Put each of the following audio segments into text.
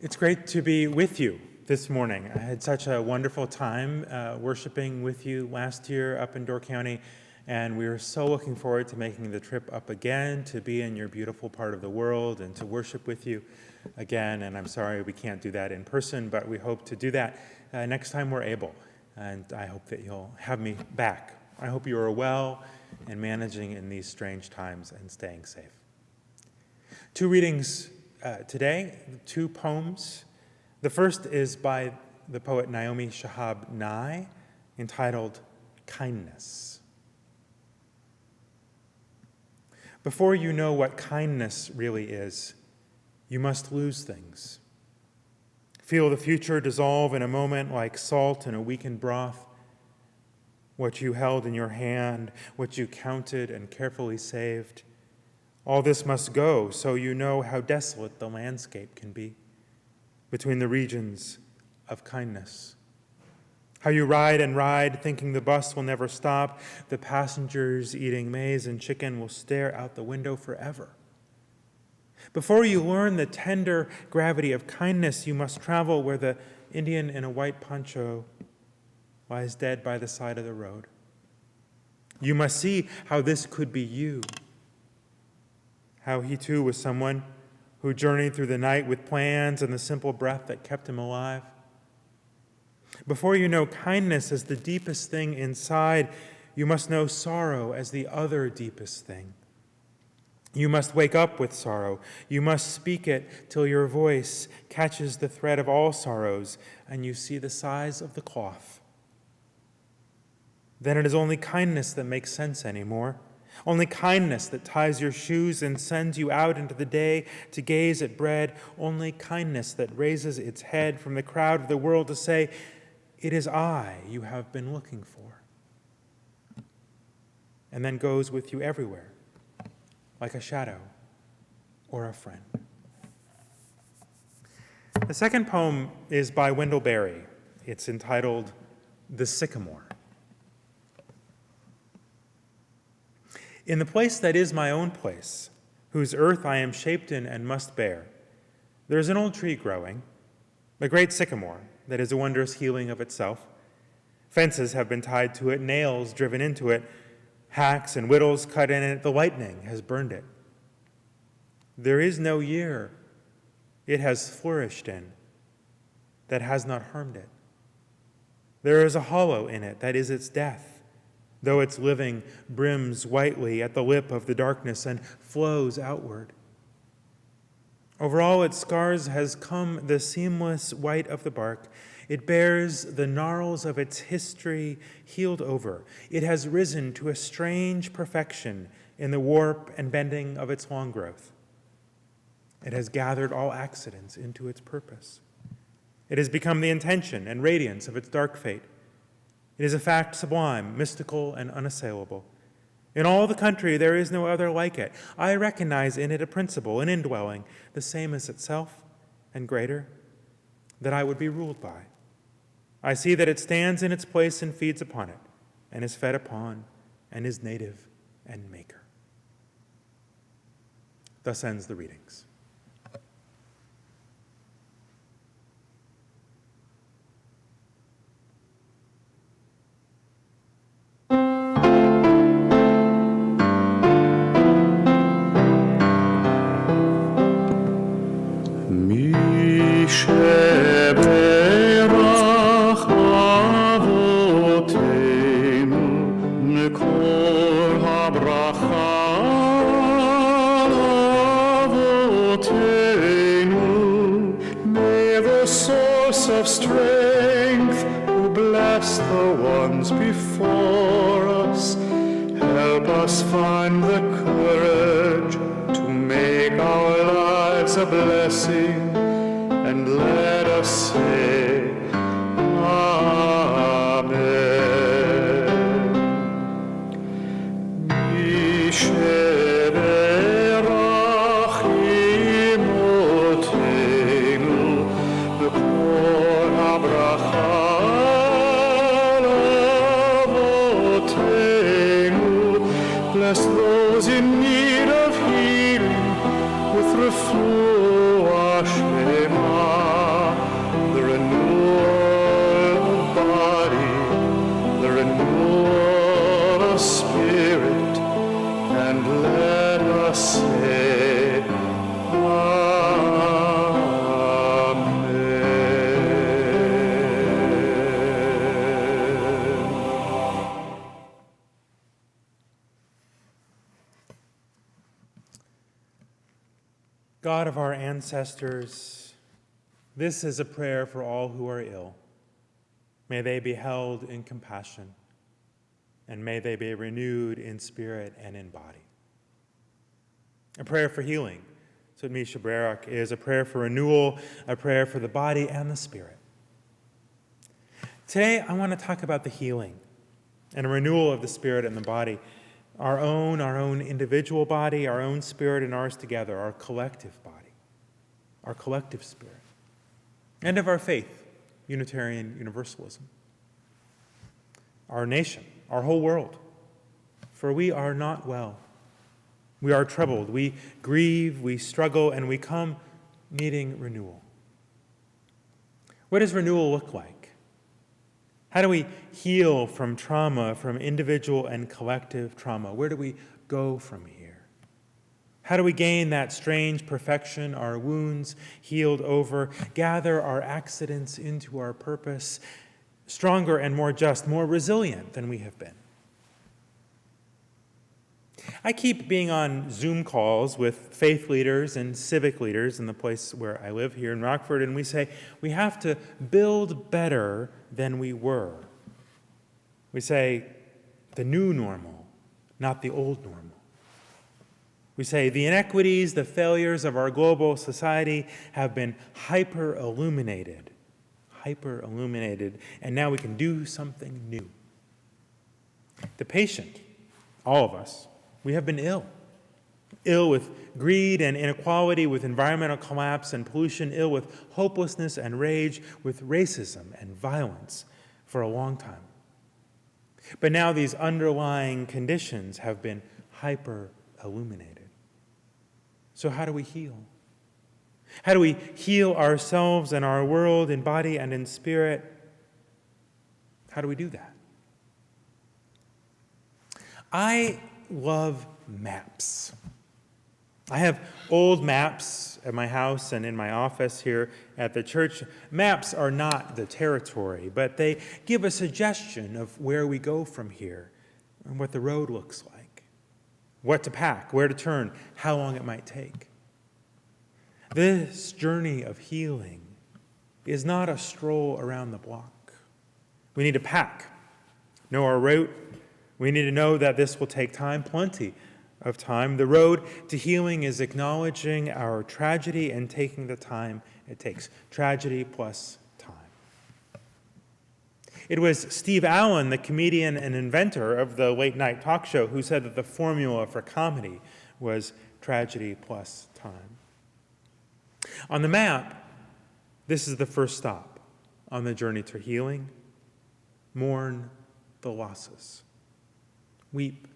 It's great to be with you this morning. I had such a wonderful time worshiping with you last year up in Door County, and we are so looking forward to making the trip up again, to be in your beautiful part of the world and to worship with you again. And I'm sorry we can't do that in person, but we hope to do that next time we're able. And I hope that you'll have me back. I hope you are well and managing in these strange times and staying safe. Two readings today, two poems. The first is by the poet Naomi Shihab Nye, entitled Kindness. Before you know what kindness really is, you must lose things. Feel the future dissolve in a moment like salt in a weakened broth. What you held in your hand, what you counted and carefully saved, all this must go so you know how desolate the landscape can be between the regions of kindness. How you ride and ride, thinking the bus will never stop, the passengers eating maize and chicken will stare out the window forever. Before you learn the tender gravity of kindness, you must travel where the Indian in a white poncho lies dead by the side of the road. You must see how this could be you, how he too was someone who journeyed through the night with plans and the simple breath that kept him alive. Before you know kindness as the deepest thing inside, you must know sorrow as the other deepest thing. You must wake up with sorrow. You must speak it till your voice catches the thread of all sorrows and you see the size of the cloth. Then it is only kindness that makes sense anymore. Only kindness that ties your shoes and sends you out into the day to gaze at bread. Only kindness that raises its head from the crowd of the world to say, "It is I you have been looking for." And then goes with you everywhere, like a shadow or a friend. The second poem is by Wendell Berry. It's entitled The Sycamore. In the place that is my own place, whose earth I am shaped in and must bear, there is an old tree growing, a great sycamore that is a wondrous healing of itself. Fences have been tied to it, nails driven into it, hacks and whittles cut in it, the lightning has burned it. There is no year it has flourished in that has not harmed it. There is a hollow in it that is its death, though its living brims whitely at the lip of the darkness and flows outward. Over all its scars has come the seamless white of the bark. It bears the gnarls of its history healed over. It has risen to a strange perfection in the warp and bending of its long growth. It has gathered all accidents into its purpose. It has become the intention and radiance of its dark fate. It is a fact sublime, mystical, and unassailable. In all the country there is no other like it. I recognize in it a principle, an indwelling, the same as itself and greater, that I would be ruled by. I see that it stands in its place and feeds upon it, and is fed upon, and is native and maker. Thus ends the readings. Of strength, who bless the ones before us, help us find the courage to make our lives a blessing, and let us say, Amen. Bless those in need of healing with refuah Shema. God of our ancestors, this is a prayer for all who are ill. May they be held in compassion, and may they be renewed in spirit and in body. A prayer for healing. So Misha Barak is a prayer for renewal, a prayer for the body and the spirit. Today, I want to talk about the healing and a renewal of the spirit and the body. Our own individual body, our own spirit and ours together, our collective body, our collective spirit, and of our faith, Unitarian Universalism. Our nation, our whole world, for we are not well. We are troubled, we grieve, we struggle, and we come needing renewal. What does renewal look like? How do we heal from trauma, from individual and collective trauma? Where do we go from here? How do we gain that strange perfection, our wounds healed over, gather our accidents into our purpose, stronger and more just, more resilient than we have been? I keep being on Zoom calls with faith leaders and civic leaders in the place where I live here in Rockford, and we say we have to build better than we were. We say the new normal, not the old normal. We say the inequities, the failures of our global society have been hyper-illuminated, and now we can do something new. The patient, all of us, we have been ill with greed and inequality, with environmental collapse and pollution, ill with hopelessness and rage, with racism and violence for a long time. But now these underlying conditions have been hyper-illuminated. So how do we heal? How do we heal ourselves and our world in body and in spirit? How do we do that? I love maps. I have old maps at my house and in my office here at the church. Maps are not the territory, but they give a suggestion of where we go from here and what the road looks like, what to pack, where to turn, how long it might take. This journey of healing is not a stroll around the block. We need to pack, know our route. We need to know that this will take time, plenty of time. The road to healing is acknowledging our tragedy and taking the time it takes. Tragedy plus time. It was Steve Allen, the comedian and inventor of the late-night talk show, who said that the formula for comedy was tragedy plus time. On the map, this is the first stop on the journey to healing. Mourn the losses. Weep,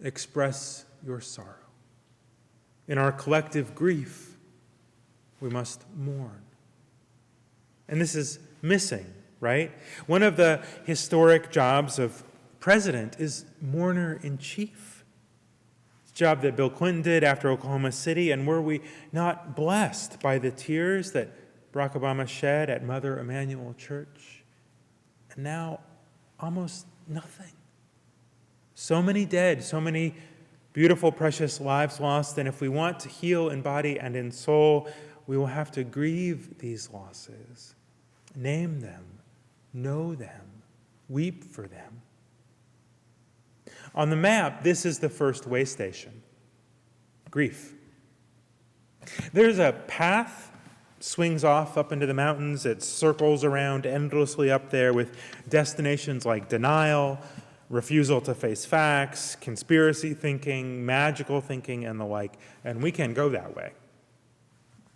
express your sorrow. In our collective grief, we must mourn. And this is missing, right? One of the historic jobs of president is mourner-in-chief. It's a job that Bill Clinton did after Oklahoma City, and were we not blessed by the tears that Barack Obama shed at Mother Emanuel Church? And now, almost nothing. So many dead, so many beautiful, precious lives lost, and if we want to heal in body and in soul, we will have to grieve these losses, name them, know them, weep for them. On the map, this is the first way station, grief. There's a path, swings off up into the mountains, it circles around endlessly up there with destinations like denial, refusal to face facts, conspiracy thinking, magical thinking, and the like. And we can go that way.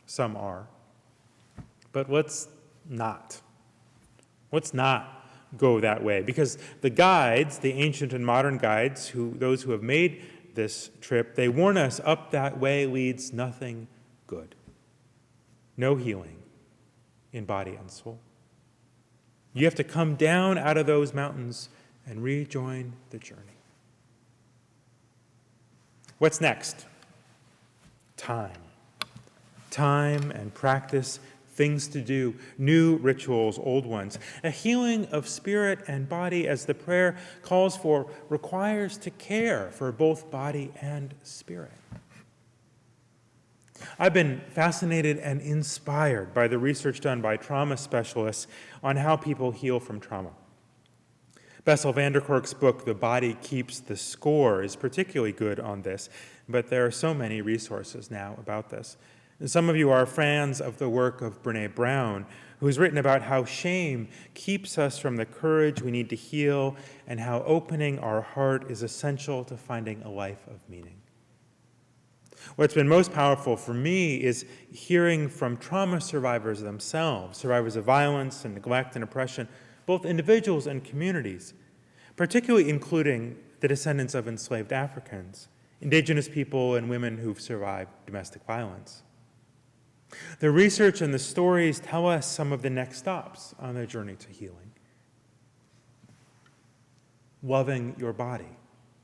Some are. But let's not. Let's not go that way. Because the guides, the ancient and modern guides, those who have made this trip, they warn us up that way leads nothing good. No healing in body and soul. You have to come down out of those mountains and rejoin the journey. What's next? Time. Time and practice, things to do, new rituals, old ones. A healing of spirit and body, as the prayer calls for, requires to care for both body and spirit. I've been fascinated and inspired by the research done by trauma specialists on how people heal from trauma. Bessel van der Kolk's book, The Body Keeps the Score, is particularly good on this, but there are so many resources now about this. And some of you are fans of the work of Brené Brown, who's written about how shame keeps us from the courage we need to heal and how opening our heart is essential to finding a life of meaning. What's been most powerful for me is hearing from trauma survivors themselves, survivors of violence and neglect and oppression, both individuals and communities, particularly including the descendants of enslaved Africans, indigenous people, and women who've survived domestic violence. The research and the stories tell us some of the next stops on their journey to healing. Loving your body,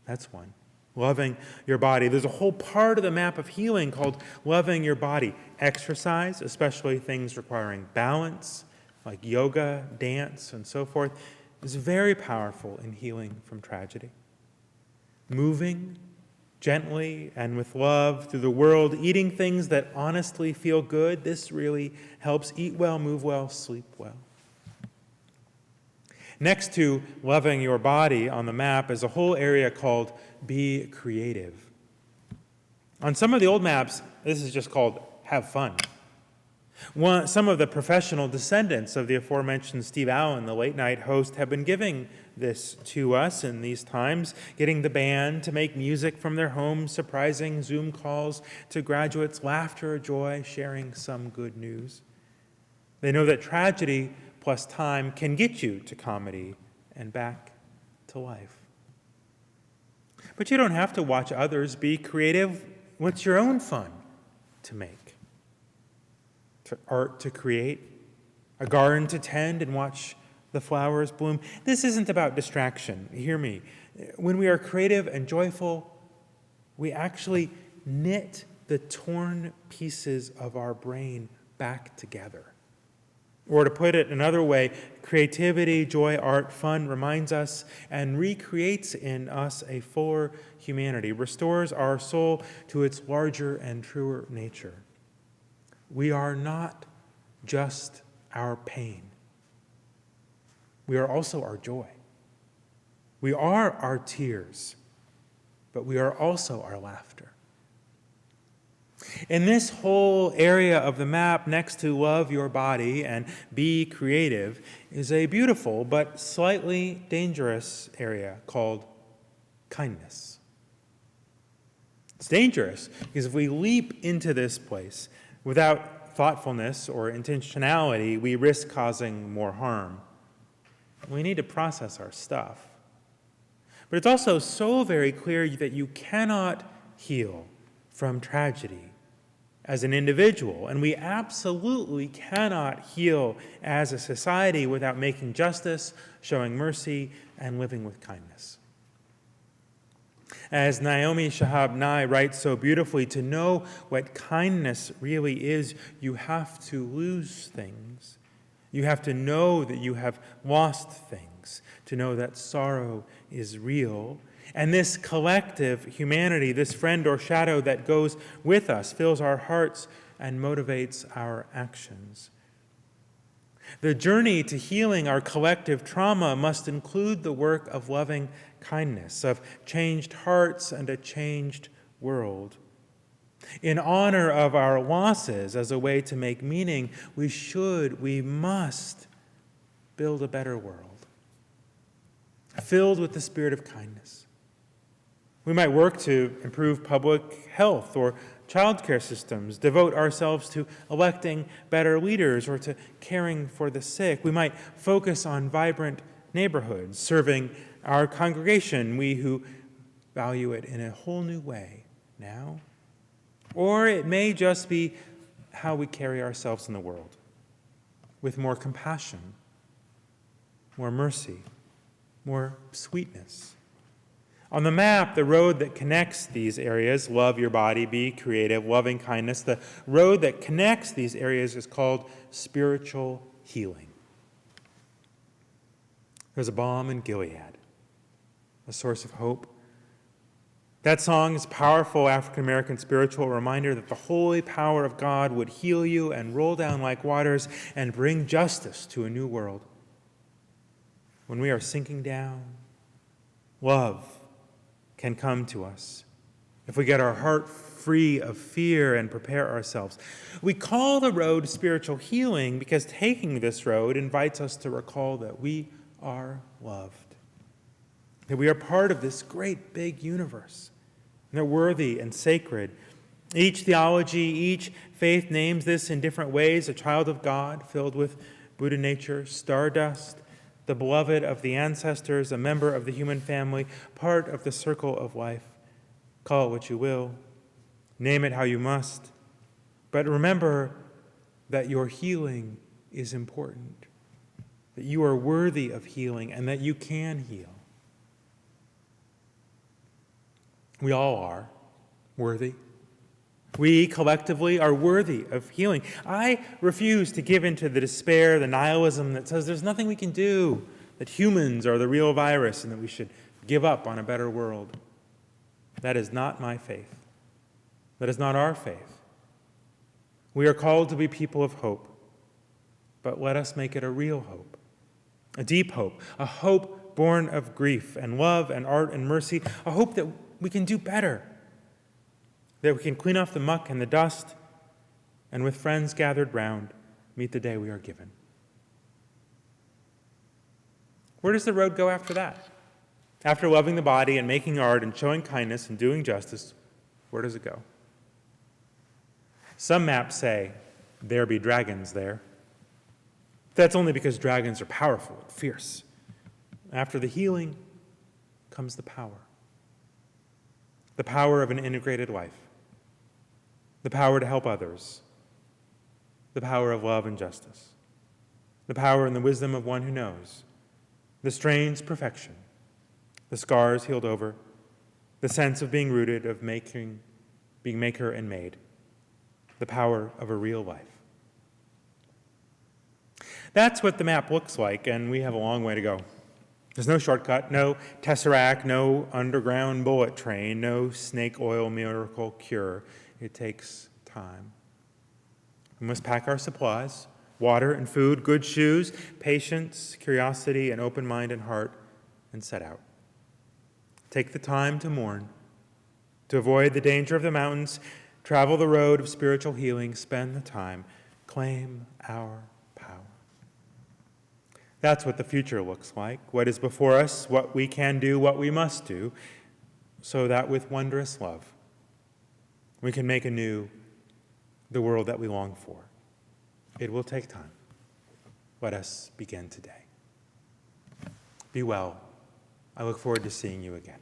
that's one. Loving your body. There's a whole part of the map of healing called loving your body. Exercise, especially things requiring balance, like yoga, dance, and so forth, is very powerful in healing from tragedy. Moving gently and with love through the world, eating things that honestly feel good, this really helps. Eat well, move well, sleep well. Next to loving your body on the map is a whole area called Be Creative. On some of the old maps, this is just called Have Fun. Some of the professional descendants of the aforementioned Steve Allen, the late-night host, have been giving this to us in these times, getting the band to make music from their homes, surprising Zoom calls to graduates, laughter, joy, sharing some good news. They know that tragedy plus time can get you to comedy and back to life. But you don't have to watch others be creative. What's your own fun to make? Art to create, a garden to tend and watch the flowers bloom. This isn't about distraction. Hear me. When we are creative and joyful, we actually knit the torn pieces of our brain back together. Or to put it another way, creativity, joy, art, fun reminds us and recreates in us a fuller humanity, restores our soul to its larger and truer nature. We are not just our pain. We are also our joy. We are our tears, but we are also our laughter. In this whole area of the map next to love your body and be creative is a beautiful but slightly dangerous area called kindness. It's dangerous because if we leap into this place without thoughtfulness or intentionality, we risk causing more harm. We need to process our stuff. But it's also so very clear that you cannot heal from tragedy as an individual, and we absolutely cannot heal as a society without making justice, showing mercy, and living with kindness. As Naomi Shihab Nye writes so beautifully, to know what kindness really is, you have to lose things. You have to know that you have lost things, to know that sorrow is real. And this collective humanity, this friend or shadow that goes with us, fills our hearts and motivates our actions. The journey to healing our collective trauma must include the work of loving kindness, of changed hearts and a changed world. In honor of our losses as a way to make meaning, we must build a better world, filled with the spirit of kindness. We might work to improve public health or childcare systems, devote ourselves to electing better leaders or to caring for the sick. We might focus on vibrant neighborhoods, serving our congregation, we who value it in a whole new way now. Or it may just be how we carry ourselves in the world, with more compassion, more mercy, more sweetness. On the map, the road that connects these areas, love your body, be creative, loving kindness, the road that connects these areas is called spiritual healing. There's a balm in Gilead, a source of hope, That song is a powerful African American spiritual reminder that the holy power of God would heal you and roll down like waters and bring justice to a new world. When we are sinking down, love can come to us if we get our heart free of fear and prepare ourselves. We call the road spiritual healing because taking this road invites us to recall that we are loved, that we are part of this great big universe, and they're worthy and sacred. Each theology, each faith names this in different ways: a child of God filled with Buddha nature, stardust, the beloved of the ancestors, a member of the human family, part of the circle of life. Call it what you will, name it how you must, but remember that your healing is important, that you are worthy of healing, and that you can heal. We all are worthy. We collectively are worthy of healing. I refuse to give in to the despair, the nihilism that says there's nothing we can do, that humans are the real virus and that we should give up on a better world. That is not my faith. That is not our faith. We are called to be people of hope, but let us make it a real hope, a deep hope, a hope born of grief and love and art and mercy, a hope that we can do better, that we can clean off the muck and the dust, and with friends gathered round, meet the day we are given. Where does the road go after that? After loving the body and making art and showing kindness and doing justice, where does it go? Some maps say, there be dragons there. That's only because dragons are powerful and fierce. After the healing comes the power of an integrated life, the power to help others, the power of love and justice, the power and the wisdom of one who knows, the strain's perfection, the scars healed over, the sense of being rooted, of being maker and made, the power of a real life. That's what the map looks like, and we have a long way to go. There's no shortcut, no tesseract, no underground bullet train, no snake oil miracle cure. It takes time. We must pack our supplies, water and food, good shoes, patience, curiosity, an open mind and heart, and set out. Take the time to mourn, to avoid the danger of the mountains, travel the road of spiritual healing, spend the time, claim our power. That's what the future looks like, what is before us, what we can do, what we must do, so that with wondrous love, we can make anew the world that we long for. It will take time. Let us begin today. Be well. I look forward to seeing you again.